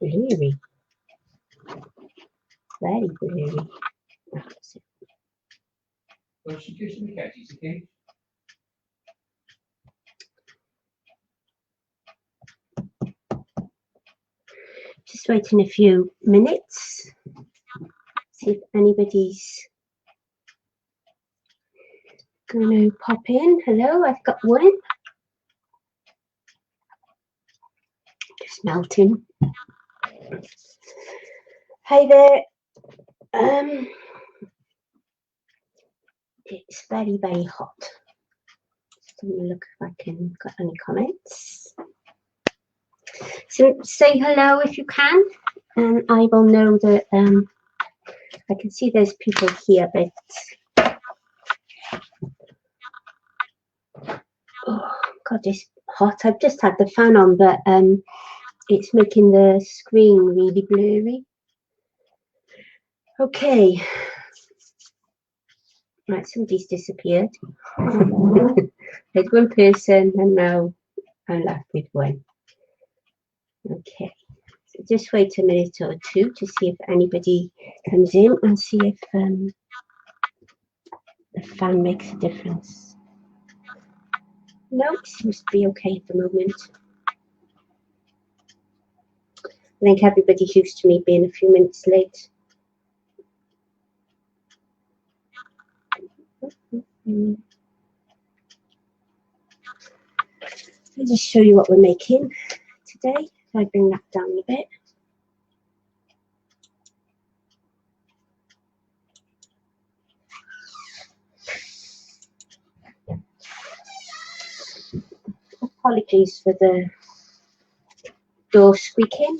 blurry. Very blurry. Well, she gives me catches, okay? Just waiting a few minutes. See if anybody's going to pop in. Hello, I've got one. Just melting. Hi there. It's very, very hot. Just let me look if I can got any comments. So say hello if you can, and I will know that I can see there's people here, but oh god, it's hot. I've just had the fan on, but it's making the screen really blurry. Okay, right, somebody's disappeared. There's one person, and now I'm left with one. Okay, so just wait a minute or two to see if anybody comes in and see if the fan makes a difference. No, it seems to be okay at the moment. I think everybody's used to me being a few minutes late. I'll just show you what we're making today. If I bring that down a bit. Apologies for the door squeaking.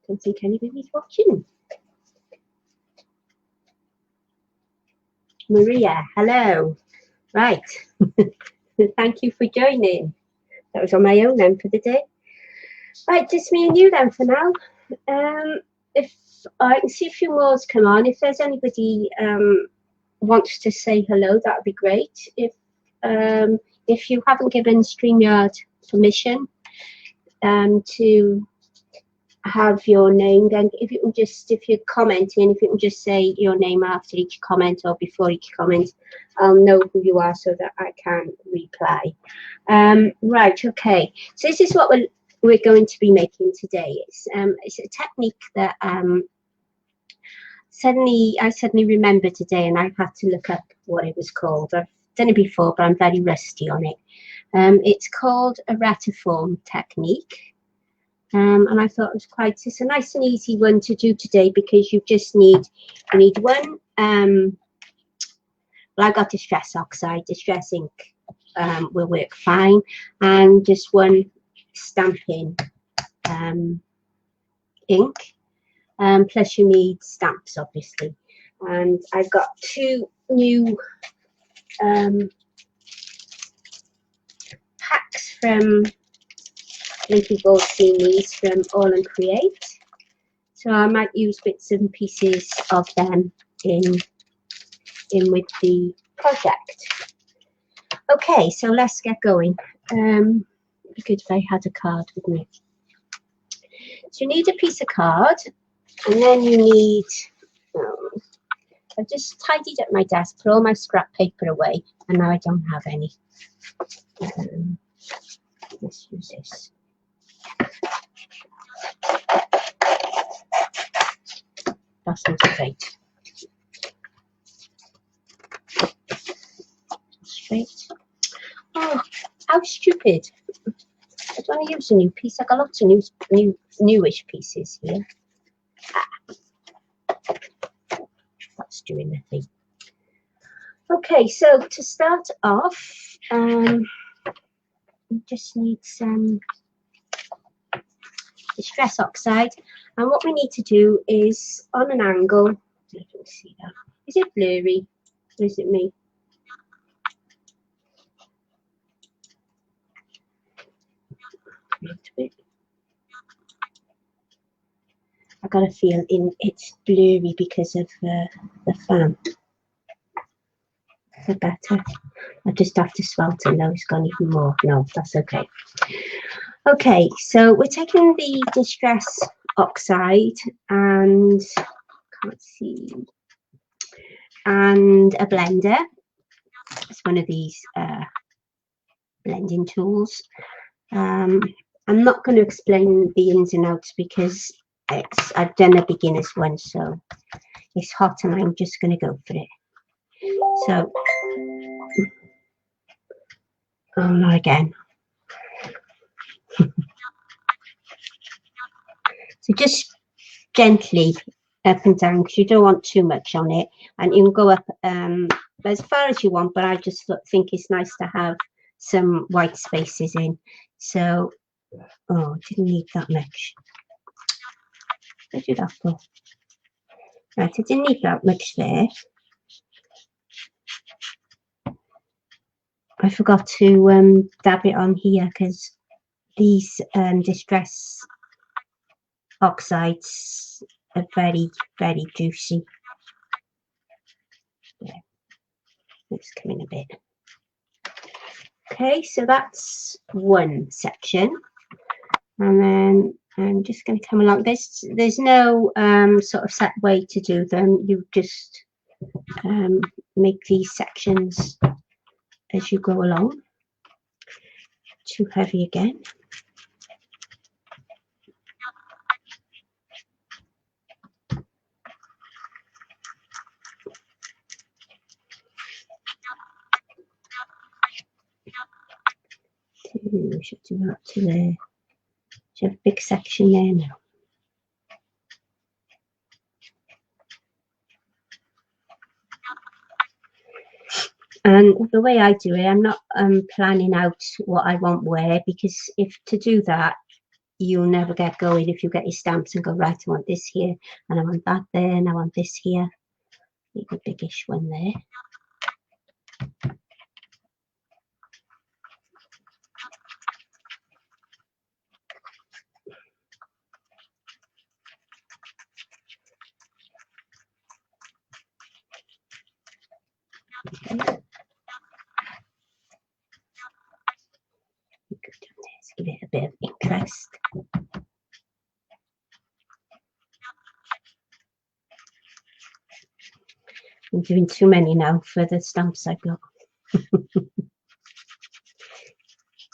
Don't think anybody's watching. Maria, hello. Right. Thank you for joining. That was on my own then for the day. Right, just me and you then for now. If I can see a few more come on. If there's anybody wants to say hello, that would be great. If you haven't given StreamYard permission to have your name, then if you're commenting, if you can just say your name after each comment or before each comment, I'll know who you are so that I can reply. Right, okay. So this is what we're going to be making today. It's a technique that I suddenly remembered today, and I've had to look up what it was called. I've done it before, but I'm very rusty on it. It's called a Retiform technique. And I thought it's a nice and easy one to do today because you need one. Well, I got Distress Oxide, Distress ink will work fine, and just one stamping ink. Plus you need stamps, obviously. And I've got two new packs from, I think you've all seen these from All and Create. So I might use bits and pieces of them in with the project. Okay, so let's get going. It'd be good if I had a card with me. So you need a piece of card, and then you need, I've just tidied up my desk, put all my scrap paper away, and now I don't have any. Let's use this. That's not straight. Straight. Oh, how stupid. I don't want to use a new piece. I've got lots of newish pieces here. That's doing nothing. Okay, so to start off, we just need some Distress Oxide, and what we need to do is on an angle. I don't know if you can see that. Is it blurry or is it me? I got a feel it's blurry because of the fan. Is it better? I just have to swelter. No, it's gone even more. No, that's okay. Okay, so we're taking the Distress Oxide and can't see, and a blender. It's one of these blending tools. I'm not going to explain the ins and outs because I've done a beginner's one, so it's hot and I'm just going to go for it. So, oh, not again. So just gently up and down because you don't want too much on it, and you can go up as far as you want, but I just think it's nice to have some white spaces in. So, oh, didn't need that much. Where did that go? Right, I didn't need that much there. I forgot to dab it on here because these Distress Oxides are very, very juicy. Yeah, let's come in a bit. Okay, so that's one section, and then I'm just going to come along. There's no sort of set way to do them. You just make these sections as you go along. Too heavy again. We should do that to there. Should have a big section there now. And the way I do it, I'm not planning out what I want where, because if to do that, you'll never get going if you get your stamps and go, right, I want this here, and I want that there, and I want this here. Make a biggish one there. Okay. Let's give it a bit of interest. I'm doing too many now for the stamps I've got.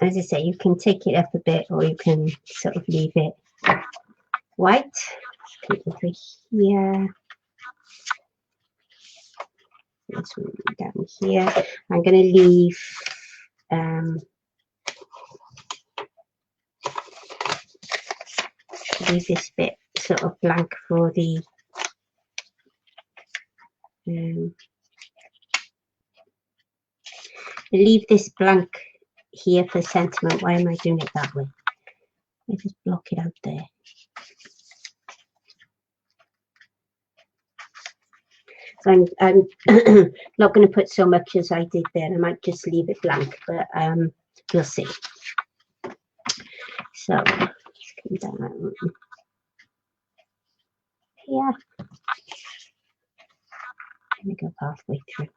As I say, you can take it up a bit or you can sort of leave it white. Put it over here. This one down here. I'm going to leave this bit sort of blank for the leave this blank here for sentiment. Why am I doing it that way? I just block it out there. So I'm not going to put so much as I did there. I might just leave it blank, but we'll see. So let's come down here. Let me go halfway through.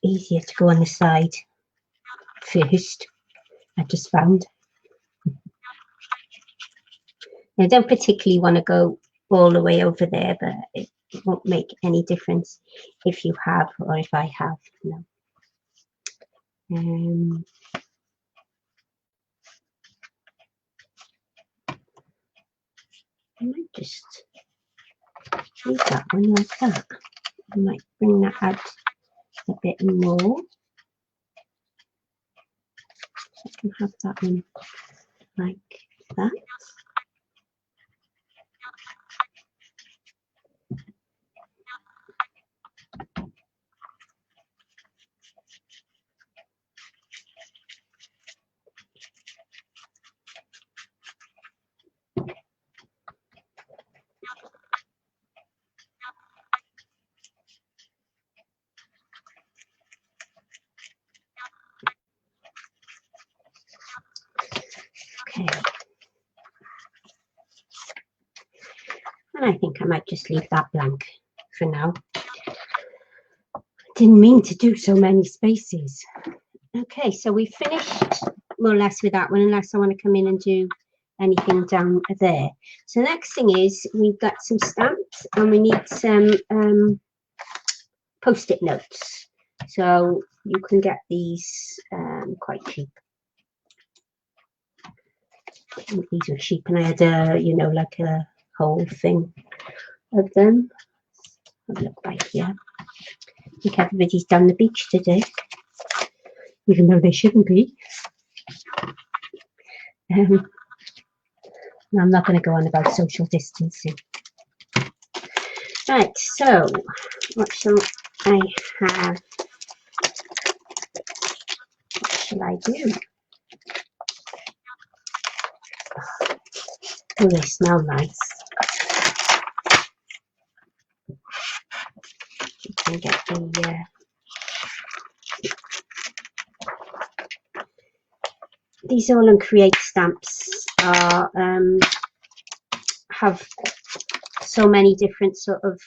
Easier to go on the side first, I just found. I don't particularly want to go all the way over there, but it won't make any difference if you have or if I have. No. I might just leave that one like that. I might bring that out a bit more. So I can have that one like that. And I think I might just leave that blank for now. Didn't mean to do so many spaces. Okay, so we finished more or less with that one, unless I want to come in and do anything down there. So the next thing is we've got some stamps and we need some post-it notes. So you can get these quite cheap. These are cheap, and I had a, you know, like a whole thing of them. Have a look back here. I think everybody's down the beach today, even though they shouldn't be. I'm not going to go on about social distancing. Right, so what shall I have? What shall I do? Oh, they smell nice. You can get the these all and create stamps are have so many different sort of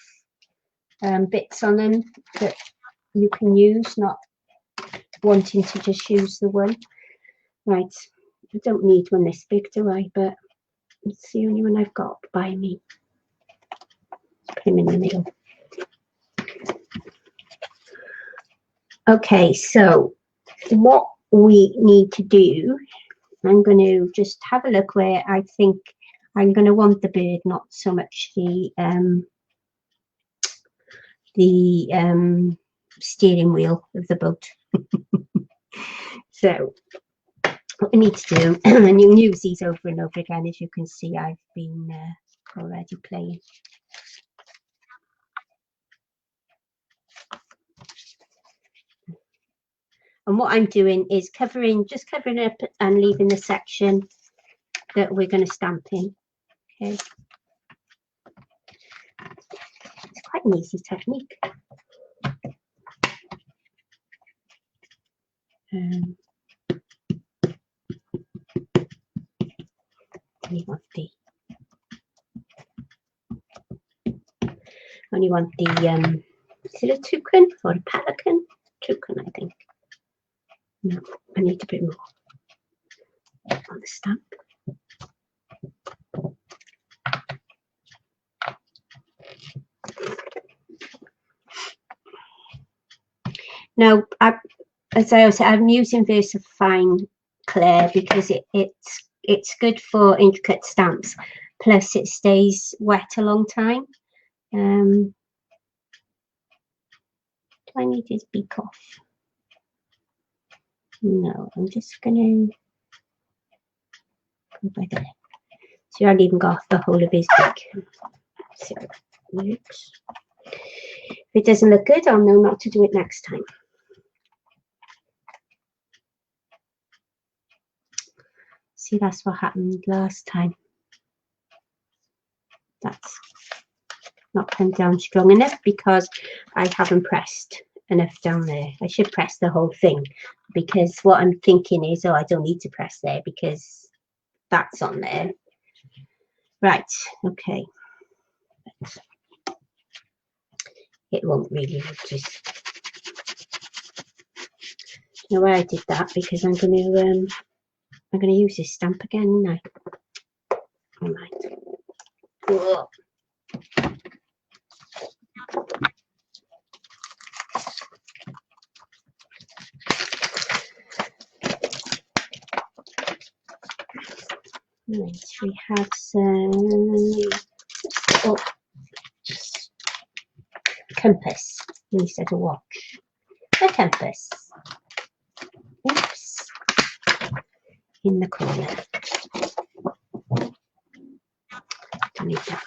bits on them that you can use, not wanting to just use the one. Right, I don't need one this big, do I? But it's the only one I've got by me. Put him in the middle. Okay, so what we need to do, I'm going to just have a look where I think I'm going to want the bird, not so much the steering wheel of the boat. So what we need to do, and you can use these over and over again, as you can see I've been already playing. And what I'm doing is just covering up and leaving the section that we're going to stamp in. Okay, it's quite an easy technique. Only want the is it a toucan or a pelican? Toucan, I think. No, I need a bit more on the stamp. Now, as I said, I'm using VersaFine Clear because it's good for intricate stamps. Plus, it stays wet a long time. Do I need his beak off? No, I'm just gonna go by there. So I even got the whole of his beak. So it works. If it doesn't look good, I'll know not to do it next time. See, that's what happened last time. That's not come down strong enough because I haven't pressed enough down there. I should press the whole thing, because what I'm thinking is, oh, I don't need to press there because that's on there. Right, okay. It won't really just. You know why I did that? Because I'm going to use this stamp again, aren't I? All right. Whoa. Right, we have some compass instead of watch. A compass. Oops. In the corner. Don't need that.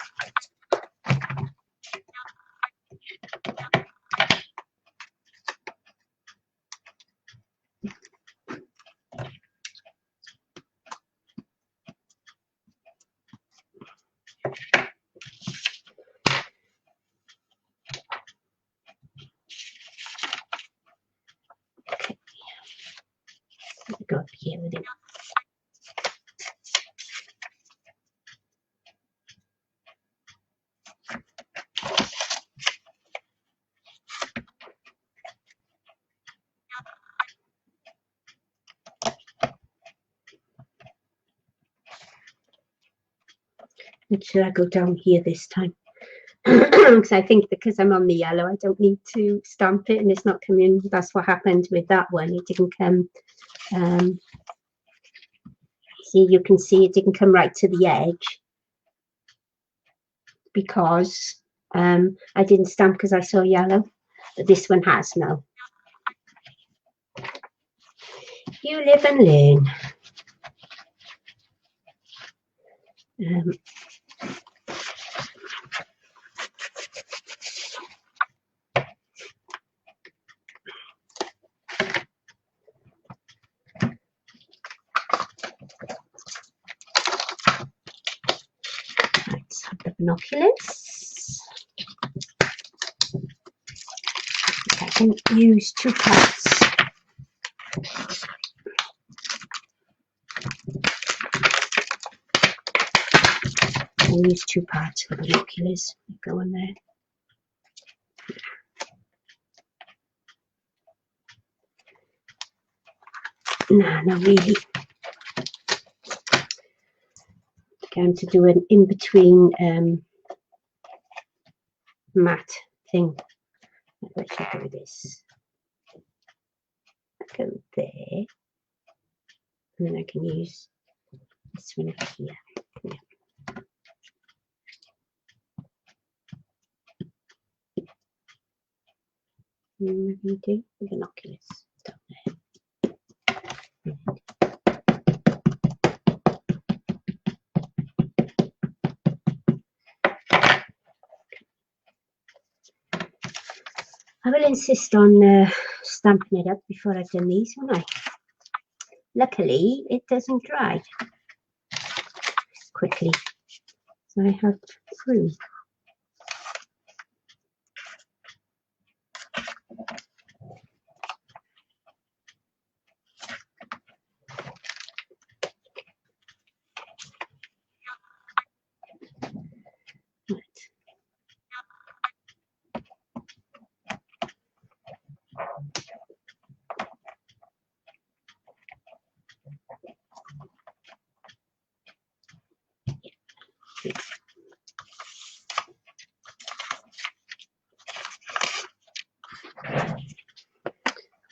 Okay. Go up here with it. Should I go down here this time? Because I think because I'm on the yellow, I don't need to stamp it, and it's not coming. That's what happened with that one. It didn't come. See, you can see it didn't come right to the edge because I didn't stamp because I saw yellow, but this one has now. You live and learn. Let's have the binoculars. I can use 2 parts. I'll use 2 parts for binoculars. Go on there. No, not really. Going to do an in-between matte thing. Let's do this. Go there, and then I can use this one up here. Yeah. And we're going to do the binoculars down there. I will insist on stamping it up before I've done these, won't I? Luckily, it doesn't dry quickly, so I have 3.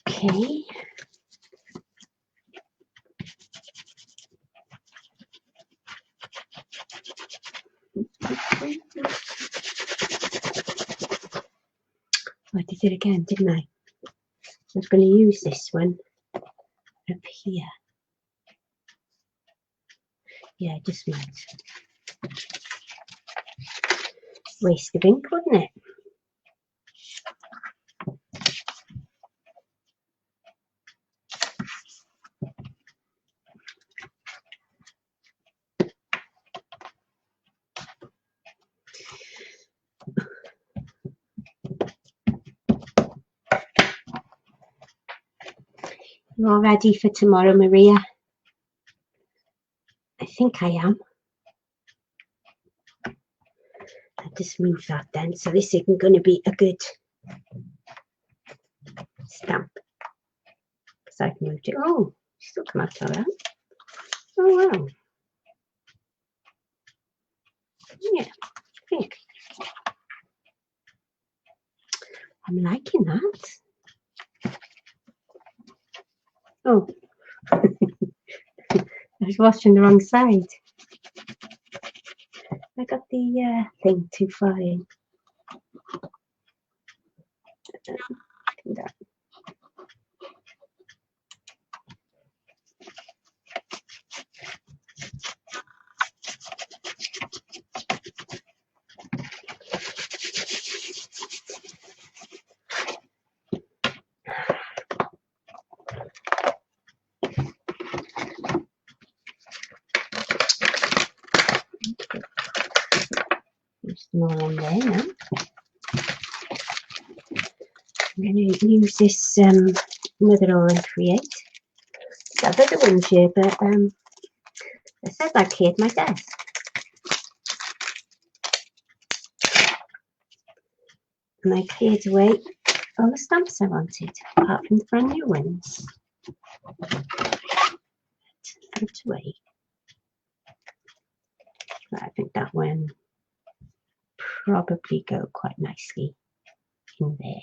Okay. I did it again, didn't I? I was going to use this one up here. Yeah, just might. Waste of ink, wouldn't it? You all ready for tomorrow, Maria? I think I am. I'll just move that then, so this isn't going to be a good stamp. Because I've moved it. Oh, still come out all right. Oh, wow. Yeah, I think. I'm liking that. Oh. I was watching the wrong side. I got the thing too far in. There's more on there now. I'm going to use this Mother All and Create. I've other ones here, but I said I cleared my desk. And I cleared away all the stamps I wanted, apart from the brand new ones. Put away. But I think that one probably go quite nicely in there.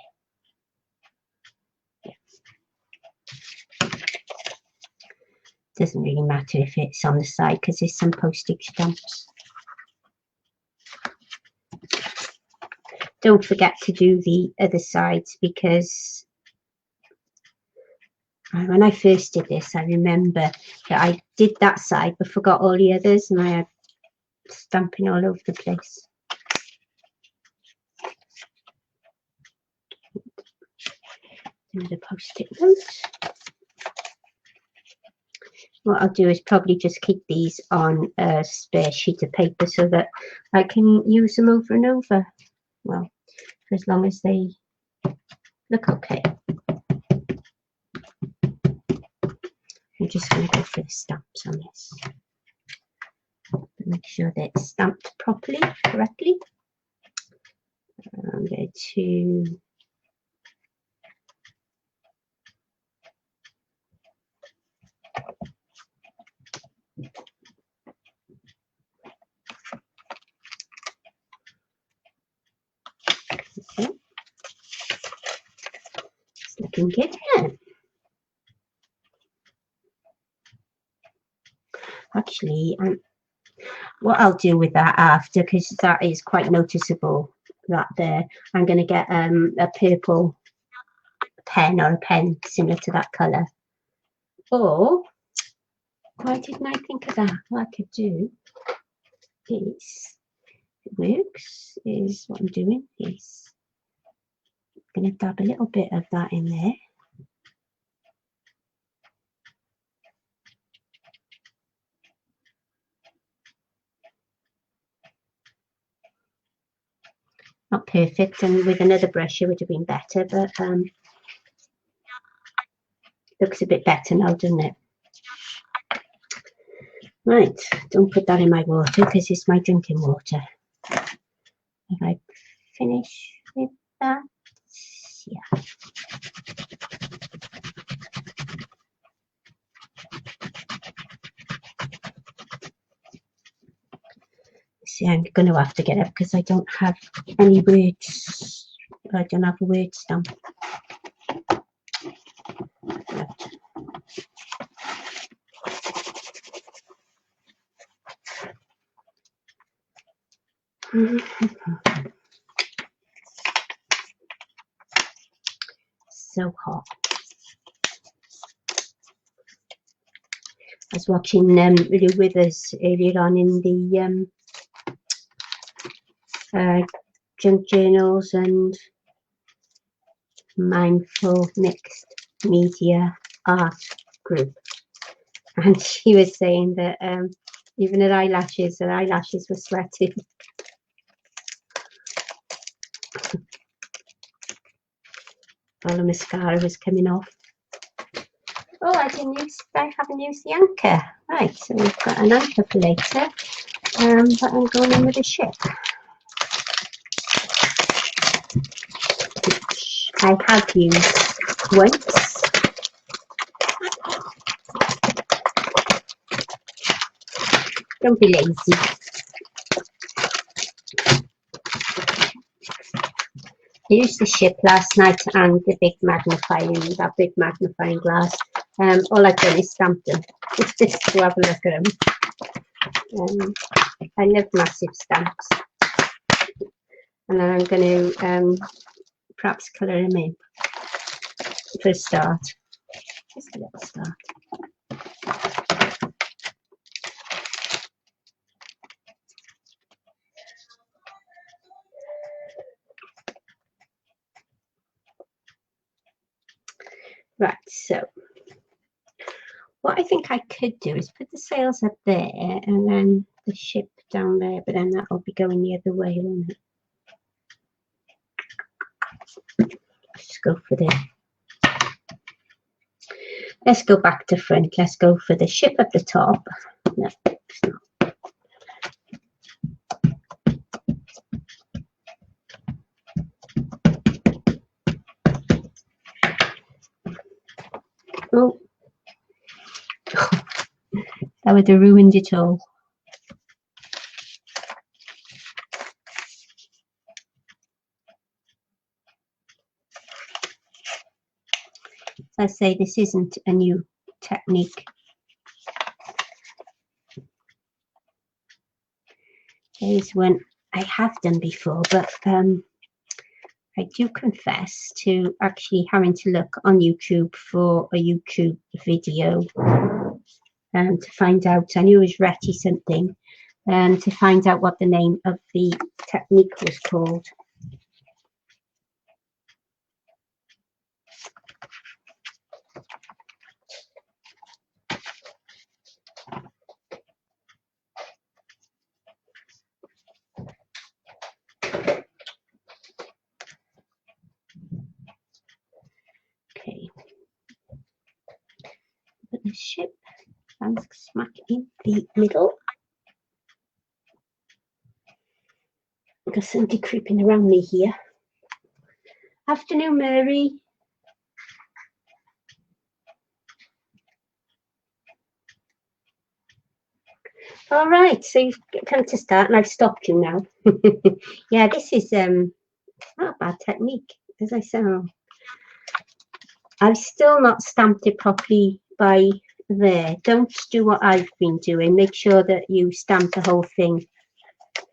Yeah. Doesn't really matter if it's on the side because there's some postage stamps. Don't forget to do the other sides, because when I first did this, I remember that I did that side but forgot all the others, and I had stamping all over the place. Do the post-it note. What I'll do is probably just keep these on a spare sheet of paper so that I can use them over and over. Well, for as long as they look okay. I'm just going to go for the stamps on this. Make sure that it's stamped properly, correctly. I'm going to okay. It's looking good. Actually, what I'll do with that after, because that is quite noticeable, that there, I'm going to get a purple pen or a pen similar to that colour. Or, why didn't I think of that? What I could do is, if it works, is what I'm doing is I'm going to dab a little bit of that in there. Not perfect, and with another brush it would have been better, but looks a bit better now, doesn't it? Right, don't put that in my water because it's my drinking water. Have I finished with that? Yeah. See, I'm going to have to get up because I don't have any words. I don't have a word stamp. So hot. I was watching Lou Withers earlier on in the junk journals and mindful mixed media art group, and she was saying that even her eyelashes were sweating. All the mascara was coming off. Oh, I haven't used the anchor. Right, so we've got an anchor for later, but I'm going in with a ship, which I have used once. Don't be lazy. I used the ship last night and the big magnifying glass. All I've done is stamp them just to have a look at them. I love massive stamps, and then I'm going to perhaps colour them in for a start. Just a little start. Right, so what I think I could do is put the sails up there and then the ship down there, but then that'll be going the other way, won't it? Let's go for the... Let's go back to front. Let's go for the ship at the top. No, it's not. Oh, that would have ruined it all. I say this isn't a new technique. Here's one I have done before, but I do confess to actually having to look on YouTube for a YouTube video to find out. I knew it was Reti something, to find out what the name of the technique was called. Okay, put the ship and smack in the middle. I've got somebody creeping around me here. Afternoon, Mary. All right, so you've come to start and I've stopped you now. Yeah, this is not a bad technique, as I said. I've still not stamped it properly by there. Don't do what I've been doing. Make sure that you stamp the whole thing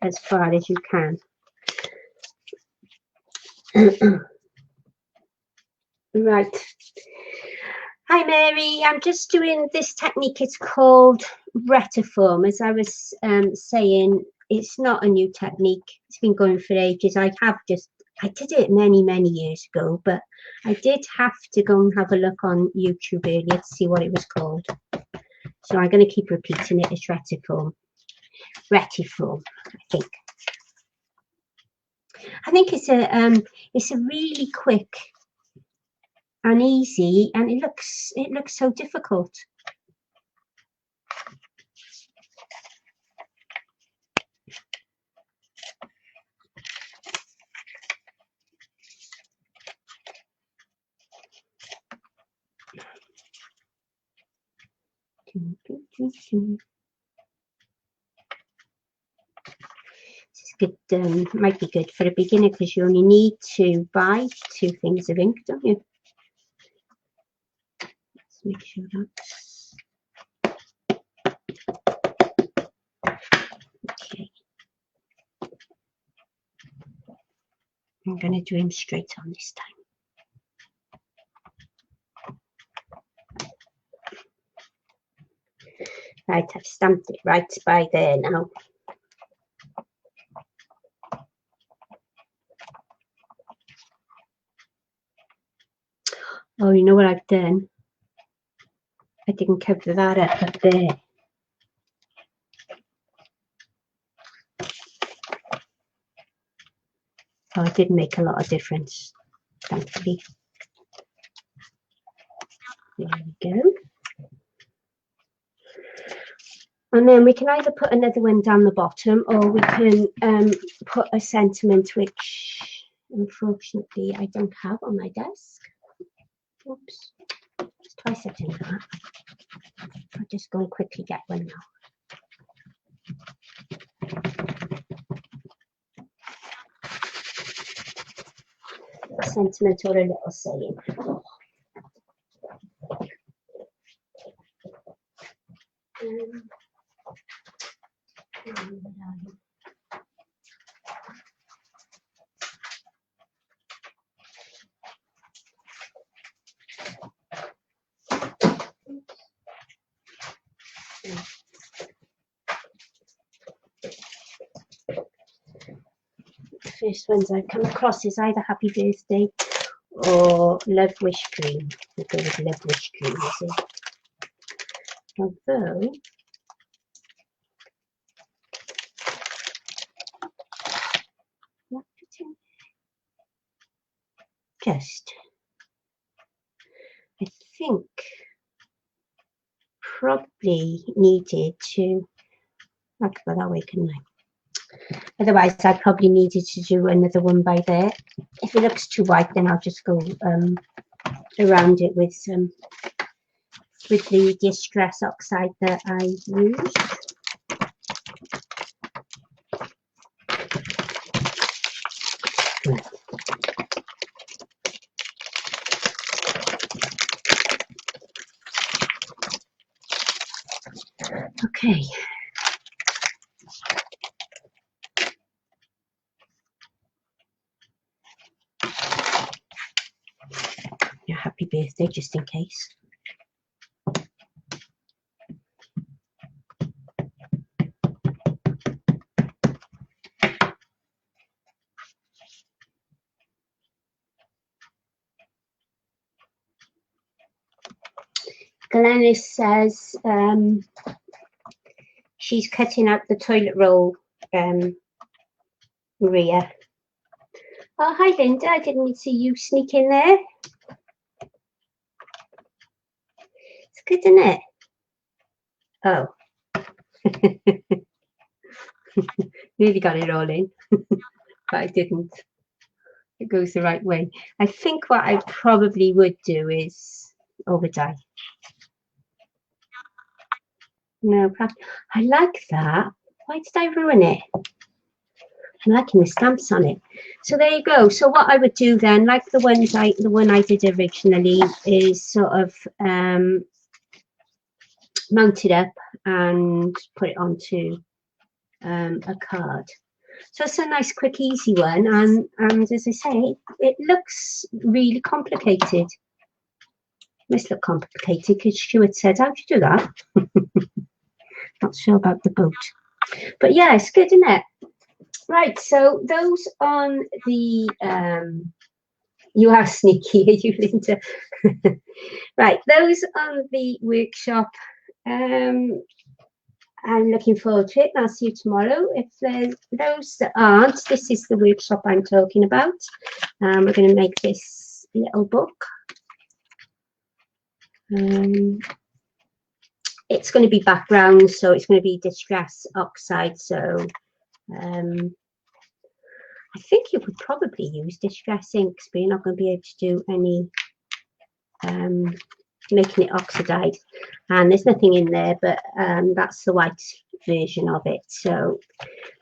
as far as you can. Right. Hi, Mary. I'm just doing this technique. It's called Retiform. As I was saying, it's not a new technique. It's been going for ages. I did it many years ago, but I did have to go and have a look on YouTube earlier to see what it was called. So I'm going to keep repeating it as Retiform. Retiform, I think. I think it's a really quick and easy, and it looks so difficult. This is good. Might be good for a beginner because you only need to buy 2 things of ink, don't you? Let's make sure that's okay. I'm going to do him straight on this time. Right, I've stamped it right by there now. Oh, you know what I've done? I didn't cover that up there. Oh, it did make a lot of difference, thankfully. There we go. And then we can either put another one down the bottom, or we can put a sentiment, which unfortunately I don't have on my desk. Oops, it's twice I've done that. I'll just go and quickly get one now. A sentiment or a little saying. The first ones I've come across is either Happy Birthday or Love Wish Green. We'll go with Love Wish Green, is it? Although just, I think probably needed to, I could go that way, couldn't I? Otherwise I probably needed to do another one by there. If it looks too white, then I'll just go around it with the Distress Oxide that I used. Okay. Your happy birthday, just in case. Glenys says she's cutting out the toilet roll, Maria. Oh, hi, Linda. I didn't see you sneak in there. It's good, isn't it? Oh. Nearly got it all in, but I didn't. It goes the right way. I think what I probably would do is over dye. No, I like that. Why did I ruin it? I'm liking the stamps on it. So there you go. So what I would do then, like the one I did originally, is sort of mount it up and put it onto a card. So it's a nice, quick, easy one, and as I say, it looks really complicated. Must look complicated because Stuart said, "How'd you do that?" Not sure about the boat, but yeah, it's good, isn't it? Right. So those on the you are sneaky, are you, Linda? Right. Those on the workshop. I'm looking forward to it, and I'll see you tomorrow. If there's those that aren't, this is the workshop I'm talking about. We're going to make this little book. It's going to be background, so it's going to be Distress Oxides. So I think you could probably use Distress inks, but you're not going to be able to do any making it oxidized. And there's nothing in there, but that's the white version of it. So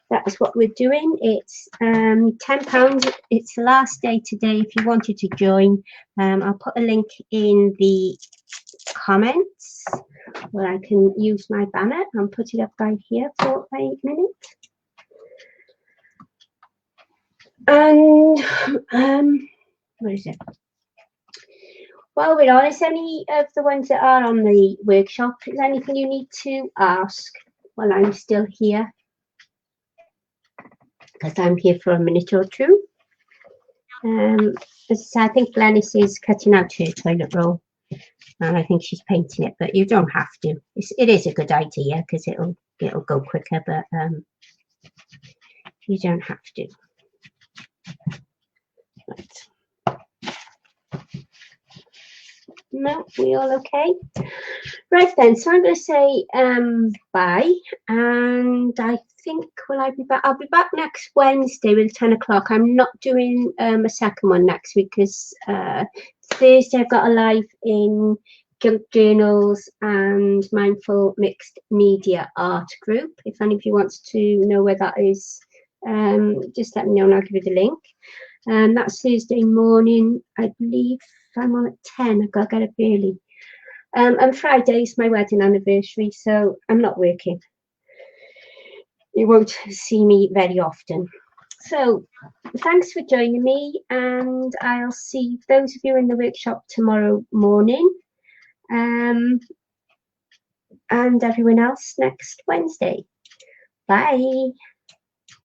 that's what we're doing. It's £10. It's the last day today if you wanted to join. I'll put a link in the comments where I can use my banner and put it up right here for a minute. And where is it? While we're on, is any of the ones that are on the workshop, is there anything you need to ask while I'm still here? Because I'm here for a minute or two. I think Glenys is cutting out her toilet roll, and I think she's painting it, but you don't have to. It is a good idea because it'll go quicker, but you don't have to. Right. No, we all okay? Right then, so I'm going to say bye, and I think I'll be back next Wednesday with 10 o'clock. I'm not doing a second one next week because Thursday I've got a live in Junk Journals and Mindful Mixed Media Art Group. If any of you wants to know where that is, just let me know and I'll give you the link. That's Thursday morning, I believe. I'm on at 10. I've got to get up early. And Friday is my wedding anniversary, so I'm not working. You won't see me very often. So thanks for joining me, and I'll see those of you in the workshop tomorrow morning, and everyone else next Wednesday. Bye.